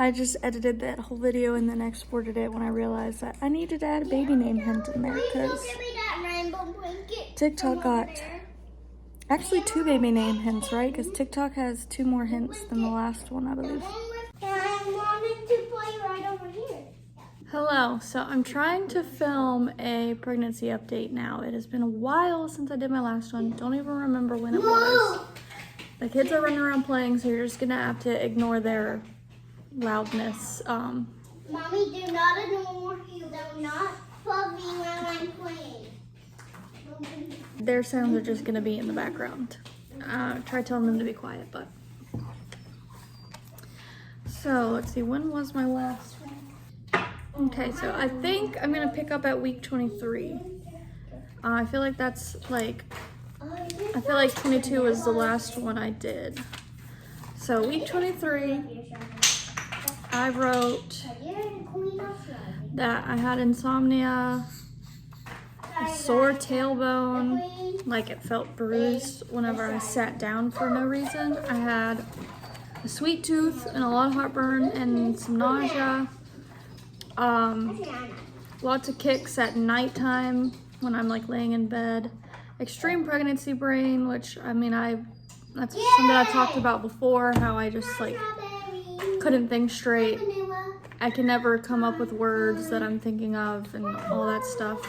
I just edited that whole video and then exported it when I realized that I needed to add a baby name hint in there because TikTok got actually 2 baby name hints, right? Because TikTok has 2 more hints than the last one, I believe. I wanted to play right over here. Hello, so I'm trying to film a pregnancy update now. It has been a while since I did my last one. Don't even remember when it was. The kids are running around playing, so you're just gonna have to ignore their loudness. Mommy, do not ignore. You do not plug me when I'm playing. Their sounds are just gonna be in the background. Try telling them to be quiet, but. So let's see, when was my last one? Okay, so I think I'm gonna pick up at week 23. I feel like that's like, I feel like 22 was the last one I did. So week 23, I wrote that I had insomnia, a sore tailbone, like it felt bruised whenever I sat down for no reason. I had a sweet tooth and a lot of heartburn and some nausea. Lots of kicks at nighttime when I'm like laying in bed. Extreme pregnancy brain, which I mean, that's something I talked about before, how I just like couldn't think straight. I can never come up with words that I'm thinking of and all that stuff.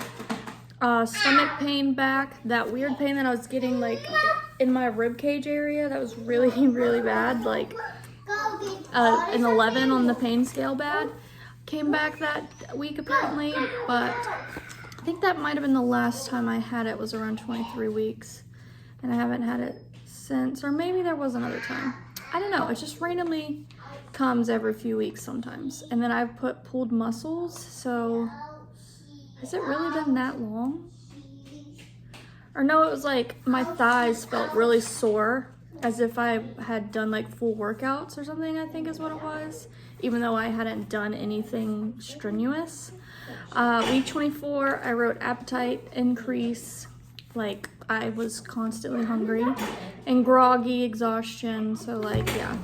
Stomach pain back, that weird pain that I was getting like in my rib cage area, that was really, really bad, like an 11 on the pain scale bad. Came back that week apparently, but I think that might have been the last time I had it, was around 23 weeks, and I haven't had it since, or maybe there was another time. I don't know, it just randomly comes every few weeks sometimes. And then I've put pulled muscles, so has it really been that long? Or no, it was like my thighs felt really sore, as if I had done like full workouts or something, I think is what it was, even though I hadn't done anything strenuous. Week 24, I wrote appetite increase, like I was constantly hungry, and groggy, exhaustion, so like, yeah,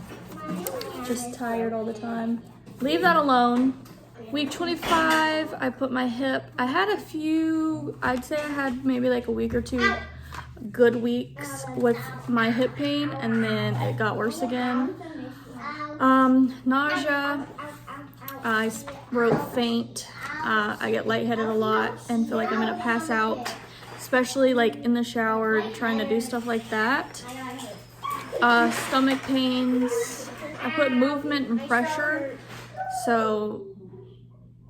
just tired all the time. Leave that alone. Week 25, I put my hip, I had a few, I'd say I had maybe like a week or 2 good weeks with my hip pain, and then it got worse again. Nausea, I wrote faint. I get lightheaded a lot and feel like I'm gonna pass out, especially like in the shower trying to do stuff like that. Stomach pains, I put movement and pressure, so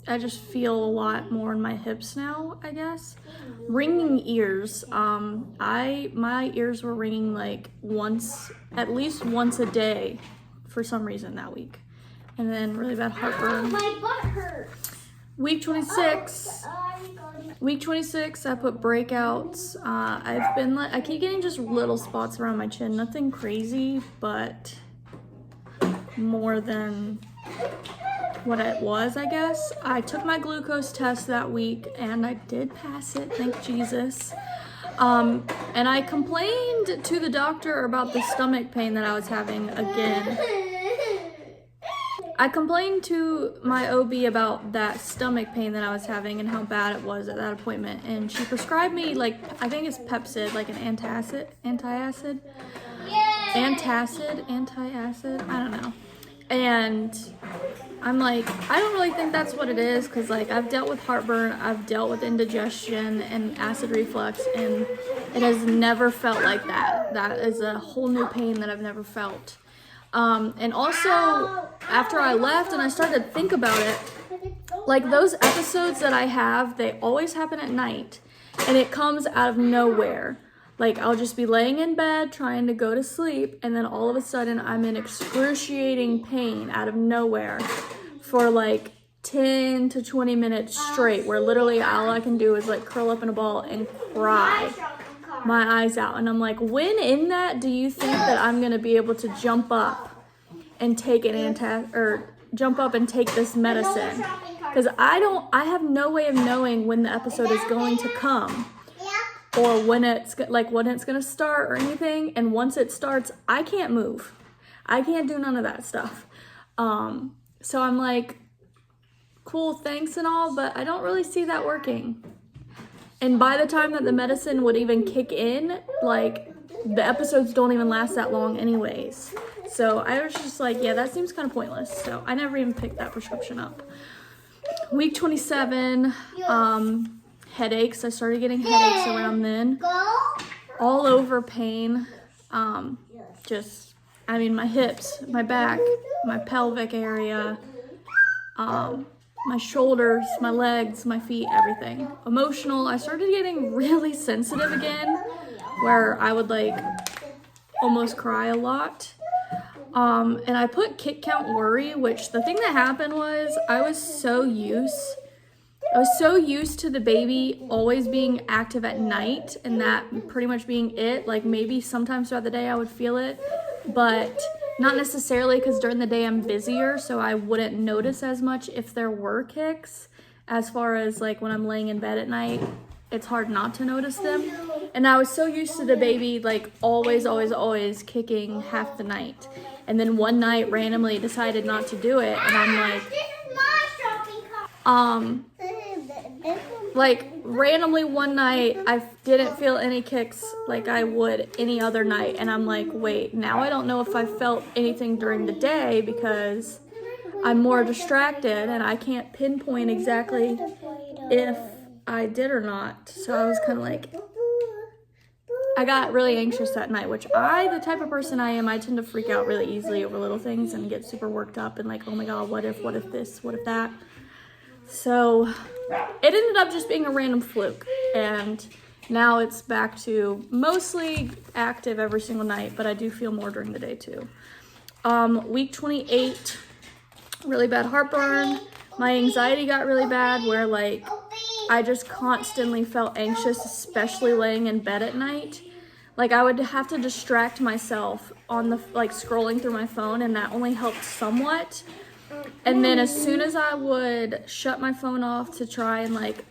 I just feel a lot more in my hips now, I guess. Ringing ears, my ears were ringing like at least once a day for some reason that week. And then really bad heartburn. My butt hurts. Week 26, I put breakouts. I keep getting just little spots around my chin, nothing crazy, but more than what it was, I guess. I took my glucose test that week and I did pass it, thank Jesus. And I complained to the doctor about the stomach pain that I was having again. I complained to my OB about that stomach pain that I was having and how bad it was at that appointment, and she prescribed me like, I think it's Pepsid, like an antacid, I don't know. And I'm like, I don't really think that's what it is, because like I've dealt with heartburn, I've dealt with indigestion and acid reflux, and it has never felt like that. That is a whole new pain that I've never felt. And also, after I left and I started to think about it, like those episodes that I have, they always happen at night, and it comes out of nowhere. Like, I'll just be laying in bed trying to go to sleep, and then all of a sudden I'm in excruciating pain out of nowhere for like 10 to 20 minutes straight, where literally all I can do is like curl up in a ball and cry my eyes out. And I'm like, when in that do you think that I'm gonna be able to jump up and take jump up and take this medicine? Because I have no way of knowing when the episode is going to come, or when it's gonna start or anything. And once it starts, I can't move. I can't do none of that stuff. So I'm like, cool, thanks and all, but I don't really see that working. And by the time that the medicine would even kick in, like, the episodes don't even last that long anyways. So I was just like, yeah, that seems kind of pointless. So I never even picked that prescription up. Week 27, headaches. I started getting headaches around then. All over pain. My hips, my back, my pelvic area, my shoulders, my legs, my feet, everything. Emotional. I started getting really sensitive again, where I would like almost cry a lot. And I put kick count worry, which the thing that happened was I was so used to the baby always being active at night and that pretty much being it. Like maybe sometimes throughout the day I would feel it, but not necessarily, because during the day I'm busier, so I wouldn't notice as much if there were kicks. As far as like when I'm laying in bed at night, it's hard not to notice them. And I was so used to the baby like always kicking half the night. And then one night randomly decided not to do it, and I'm like, randomly one night I didn't feel any kicks like I would any other night, and I'm like, wait, now I don't know if I felt anything during the day because I'm more distracted and I can't pinpoint exactly if I did or not. So I was kind of like, I got really anxious that night, which the type of person I am, I tend to freak out really easily over little things and get super worked up and like, oh my God, what if this, what if that? So it ended up just being a random fluke, and now it's back to mostly active every single night, but I do feel more during the day too. Week 28, really bad heartburn. My anxiety got really bad where like I just constantly felt anxious, especially laying in bed at night. Like I would have to distract myself on the like scrolling through my phone, and that only helped somewhat. And then as soon as I would shut my phone off to try and like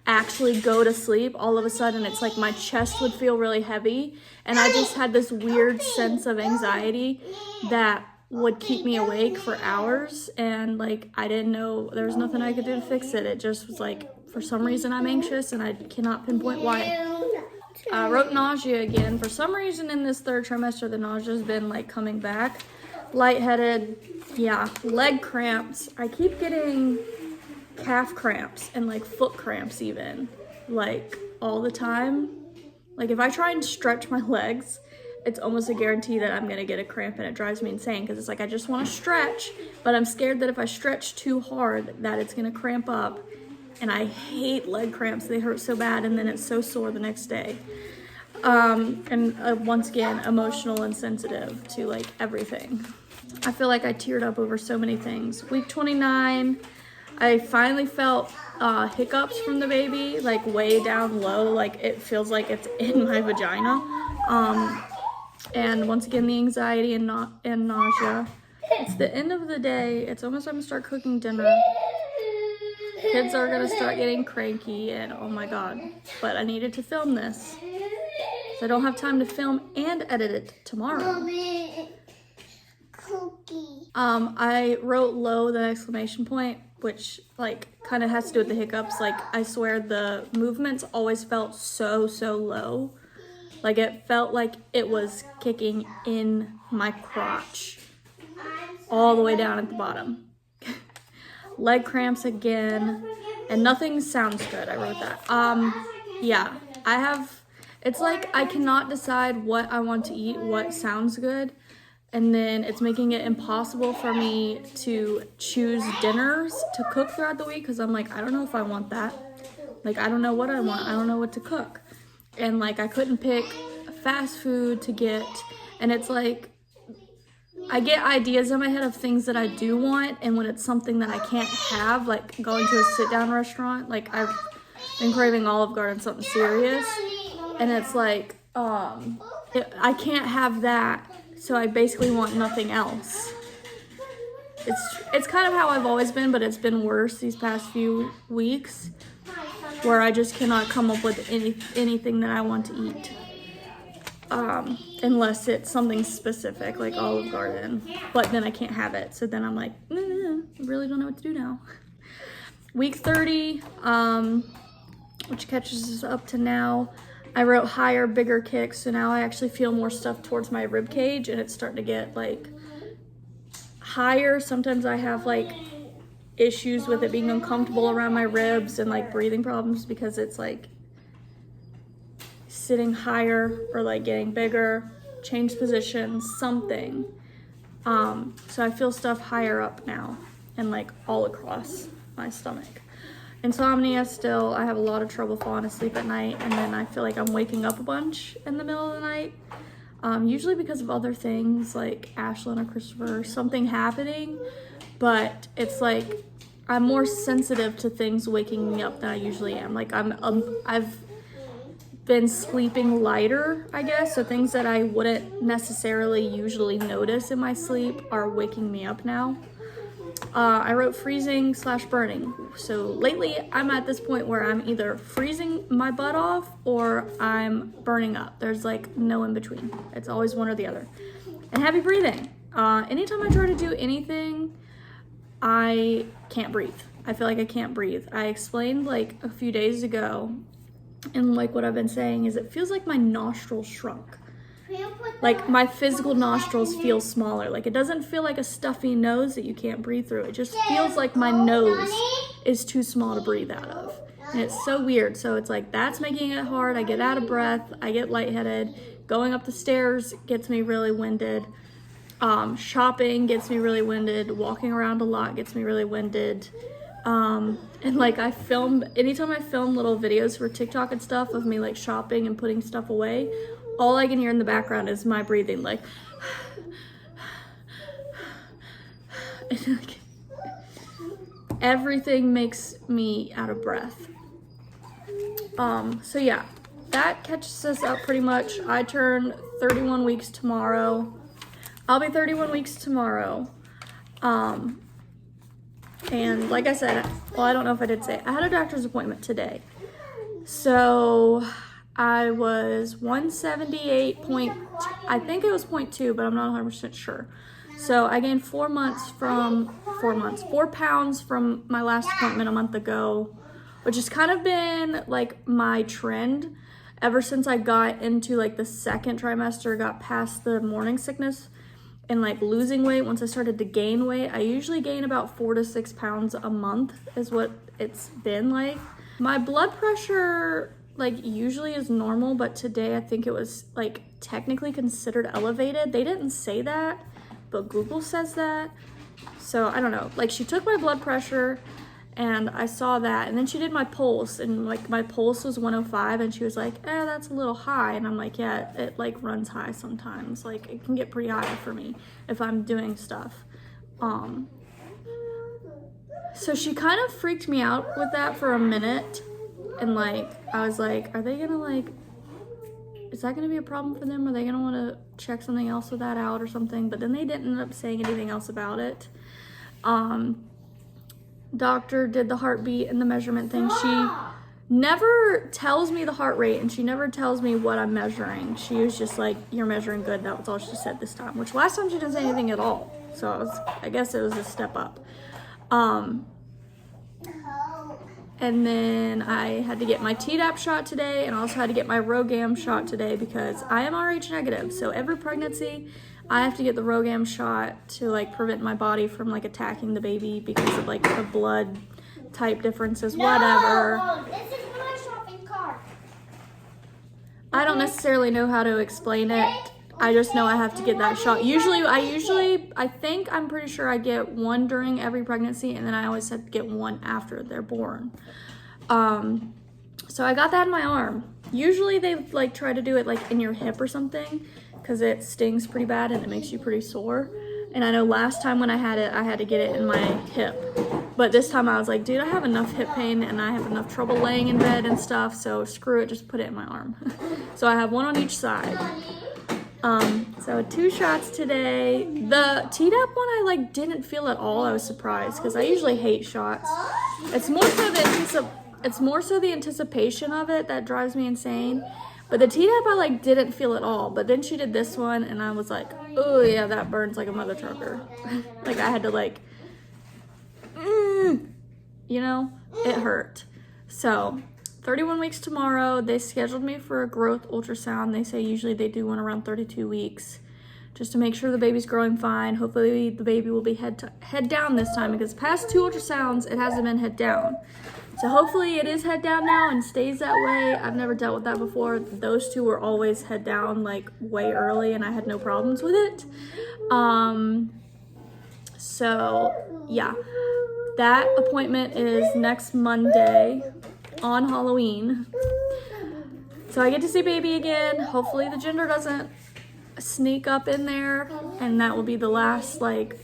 actually go to sleep, all of a sudden it's like my chest would feel really heavy, and I just had this weird sense of anxiety that would keep me awake for hours, and like I didn't know, there was nothing I could do to fix it. It just was like, for some reason I'm anxious and I cannot pinpoint why. I wrote nausea again. For some reason in this third trimester, the nausea's been like coming back. Lightheaded, yeah, leg cramps. I keep getting calf cramps and like foot cramps even, like all the time. Like if I try and stretch my legs, it's almost a guarantee that I'm gonna get a cramp, and it drives me insane because it's like I just want to stretch, but I'm scared that if I stretch too hard that it's gonna cramp up. And I hate leg cramps. They hurt so bad, and then it's so sore the next day. Once again, emotional and sensitive to like everything. I feel like I teared up over so many things. Week 29, I finally felt hiccups from the baby, like way down low, like it feels like it's in my vagina. And once again, the anxiety and nausea. It's the end of the day. It's almost time to start cooking dinner. Kids are gonna start getting cranky, and oh my God. But I needed to film this, so I don't have time to film and edit it tomorrow. I wrote low with an exclamation point, which like kind of has to do with the hiccups. Like I swear the movements always felt so low. Like it felt like it was kicking in my crotch all the way down at the bottom. Leg cramps again, and nothing sounds good. I wrote that. Yeah, it's like I cannot decide what I want to eat, what sounds good, and then it's making it impossible for me to choose dinners to cook throughout the week, because I'm like, I don't know if I want that. Like, I don't know what I want. I don't know what to cook. And like, I couldn't pick fast food to get, and it's like, I get ideas in my head of things that I do want, and when it's something that I can't have, like going to a sit-down restaurant, like I've been craving Olive Garden, something serious, and it's like, I can't have that, so I basically want nothing else. It's kind of how I've always been, but it's been worse these past few weeks, where I just cannot come up with anything that I want to eat. Unless it's something specific like Olive Garden, but then I can't have it, so then I'm like, really don't know what to do now. Week 30, which catches us up to now, I wrote higher, bigger kicks. So now I actually feel more stuff towards my rib cage, and it's starting to get like higher. Sometimes I have like issues with it being uncomfortable around my ribs and like breathing problems because it's like sitting higher or like getting bigger, change positions, something. So I feel stuff higher up now and like all across my stomach. Insomnia still, I have a lot of trouble falling asleep at night, and then I feel like I'm waking up a bunch in the middle of the night. Usually because of other things like Ashlyn or Christopher or something happening, but it's like I'm more sensitive to things waking me up than I usually am. Like I've been sleeping lighter, I guess, so things that I wouldn't necessarily usually notice in my sleep are waking me up now. I wrote freezing / burning. So lately I'm at this point where I'm either freezing my butt off or I'm burning up. There's like no in between. It's always one or the other. And heavy breathing. Anytime I try to do anything, I can't breathe. I feel like I can't breathe. I explained like a few days ago, and like what I've been saying is it feels like my nostrils shrunk. Like my physical nostrils feel smaller. Like it doesn't feel like a stuffy nose that you can't breathe through. It just feels like my nose is too small to breathe out of. And it's so weird. So it's like that's making it hard. I get out of breath. I get lightheaded. Going up the stairs gets me really winded. Shopping gets me really winded. Walking around a lot gets me really winded. And like anytime I film little videos for TikTok and stuff of me like shopping and putting stuff away, all I can hear in the background is my breathing, like, everything makes me out of breath. So yeah, that catches us up pretty much. I turn 31 weeks tomorrow. I'll be 31 weeks tomorrow. And like I said, well, I don't know if I did say, I had a doctor's appointment today. So I was 178 I think it was 0.2, but I'm not 100% sure. So I gained 4 pounds from my last appointment a month ago, which has kind of been like my trend ever since I got into like the second trimester, got past the morning sickness and like losing weight. Once I started to gain weight, I usually gain about 4 to 6 pounds a month is what it's been like. My blood pressure like usually is normal, but today I think it was like technically considered elevated. They didn't say that, but Google says that. So I don't know, like she took my blood pressure and I saw that, and then she did my pulse, and like my pulse was 105, and she was like, that's a little high. And I'm like, yeah, it like runs high sometimes. Like it can get pretty high for me if I'm doing stuff. So she kind of freaked me out with that for a minute. And like, I was like, are they gonna like, is that gonna be a problem for them? Are they gonna wanna check something else with that out or something? But then they didn't end up saying anything else about it. Doctor did the heartbeat and the measurement thing. She never tells me the heart rate, and she never tells me what I'm measuring. She was just like, you're measuring good. That was all she said this time, which last time she didn't say anything at all. So I guess it was a step up. And then I had to get my Tdap shot today, and also had to get my RhoGAM shot today because I am Rh negative. So every pregnancy, I have to get the RhoGAM shot to like prevent my body from like attacking the baby because of like the blood type differences, whatever. No, this is my shopping cart. I don't necessarily know how to explain it. I just know I have to get that shot. I think I'm pretty sure I get one during every pregnancy, and then I always have to get one after they're born. So I got that in my arm. Usually they like try to do it like in your hip or something because it stings pretty bad and it makes you pretty sore. And I know last time when I had it, I had to get it in my hip. But this time I was like, dude, I have enough hip pain and I have enough trouble laying in bed and stuff, so screw it, just put it in my arm. So I have one on each side. So 2 shots today. The Tdap one I like didn't feel at all. I was surprised because I usually hate shots. It's more so the anticipation of it that drives me insane. But the Tdap I like didn't feel at all. But then she did this one and I was like, oh yeah, that burns like a mother trucker. Like I had to like you know, it hurt. So 31 weeks tomorrow. They scheduled me for a growth ultrasound. They say usually they do one around 32 weeks just to make sure the baby's growing fine. Hopefully the baby will be head down this time, because past 2 ultrasounds, it hasn't been head down. So hopefully it is head down now and stays that way. I've never dealt with that before. Those 2 were always head down like way early, and I had no problems with it. So yeah, that appointment is next Monday on Halloween. So I get to see baby again. Hopefully the gender doesn't sneak up in there, and that will be the last like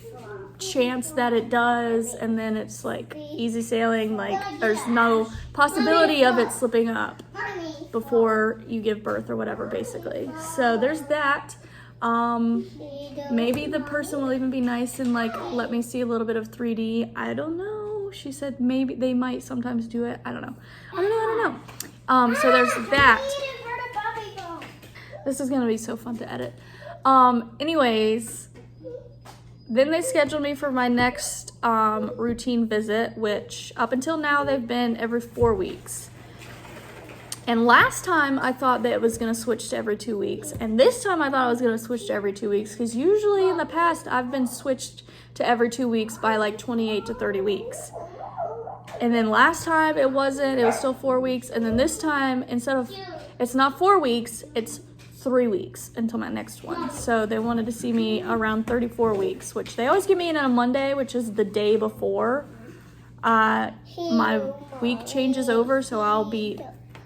chance that it does, and then it's like easy sailing. Like there's no possibility of it slipping up before you give birth or whatever, basically. So there's that. Maybe the person will even be nice and like let me see a little bit of 3D. I don't know. She said maybe they might sometimes do it. I don't know. So there's that. This is gonna be so fun to edit. Anyways, then they scheduled me for my next routine visit, which up until now they've been every 4 weeks. And last time I thought that it was gonna switch to every 2 weeks, and this time I thought I was gonna switch to every 2 weeks, because usually in the past I've been switched to every 2 weeks by like 28 to 30 weeks. And then last time it wasn't, it was still 4 weeks, and then this time it's not 4 weeks, it's 3 weeks until my next one. So they wanted to see me around 34 weeks, which they always get me in on a Monday, which is the day before my week changes over. So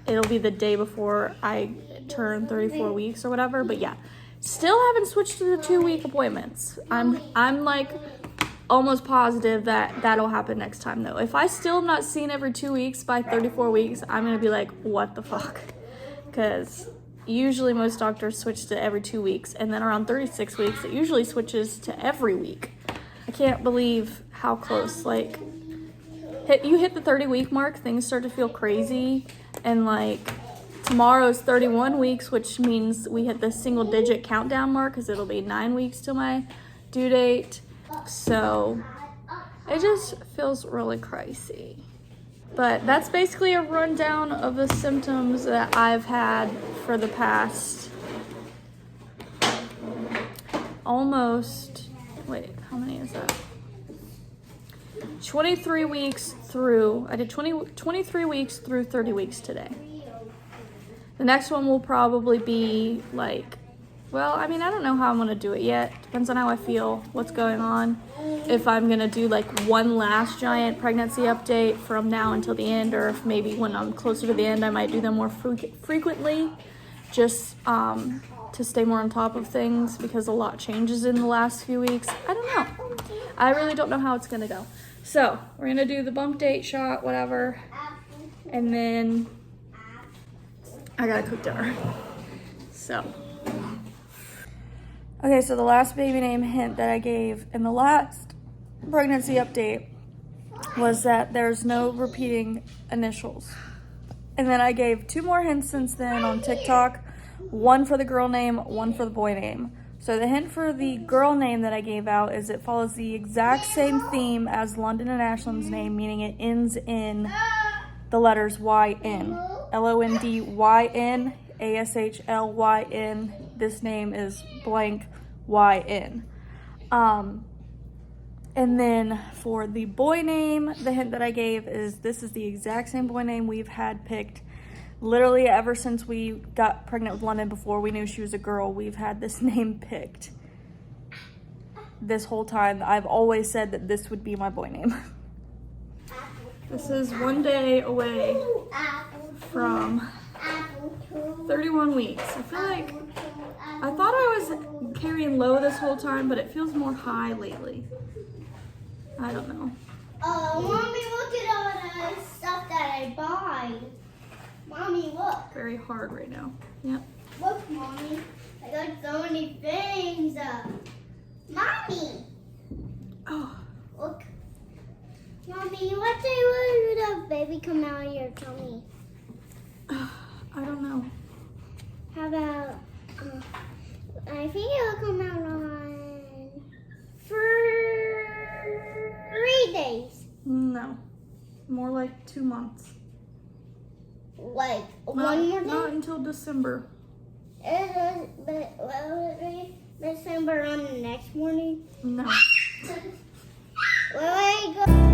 it'll be the day before I turn 34 weeks or whatever. But yeah, still haven't switched to the 2-week appointments. I'm like almost positive that that'll happen next time though. If I still am not seen every 2 weeks by 34 weeks, I'm gonna be like, what the fuck? Because usually most doctors switch to every 2 weeks, and then around 36 weeks, it usually switches to every week. I can't believe how close, like, you hit the 30-week mark, things start to feel crazy, and like, tomorrow's 31 weeks, which means we hit the single-digit countdown mark, because it'll be 9 weeks till my due date, so it just feels really crazy. But that's basically a rundown of the symptoms that I've had for the past almost, how many is that? 23 weeks through, I did 23 weeks through 30 weeks today. The next one will probably be like, well, I mean, I don't know how I'm gonna do it yet. Depends on how I feel, what's going on. If I'm gonna do like one last giant pregnancy update from now until the end, or if maybe when I'm closer to the end, I might do them more frequently, just to stay more on top of things, because a lot changes in the last few weeks. I don't know. I really don't know how it's gonna go. So we're gonna do the bump date shot, whatever, and then I gotta cook dinner. So. Okay, so the last baby name hint that I gave in the last pregnancy update was that there's no repeating initials. And then I gave 2 more hints since then on TikTok, one for the girl name, one for the boy name. So the hint for the girl name that I gave out is it follows the exact same theme as London and Ashlyn's name, meaning it ends in the letters YN. LONDYN, ASHLYN. This name is blank YN. And then for the boy name, the hint that I gave is this is the exact same boy name we've had picked literally ever since we got pregnant with London. Before we knew she was a girl, we've had this name picked. This whole time, I've always said that this would be my boy name. This is 1 day away from 31 weeks. I feel like I thought I was carrying low this whole time, but it feels more high lately. I don't know. Oh, Mommy, look at all the stuff that I bought. Mommy, look. Very hard right now. Yep. Look, Mommy. I got so many things. Mommy. Oh. Look. Mommy, what day will the baby come out of your tummy? I don't know. How about, I think it will come out on 3 days. No. More like 2 months. Like Not, one more not day? until December. But what was it? December on the next morning? No. Where I go?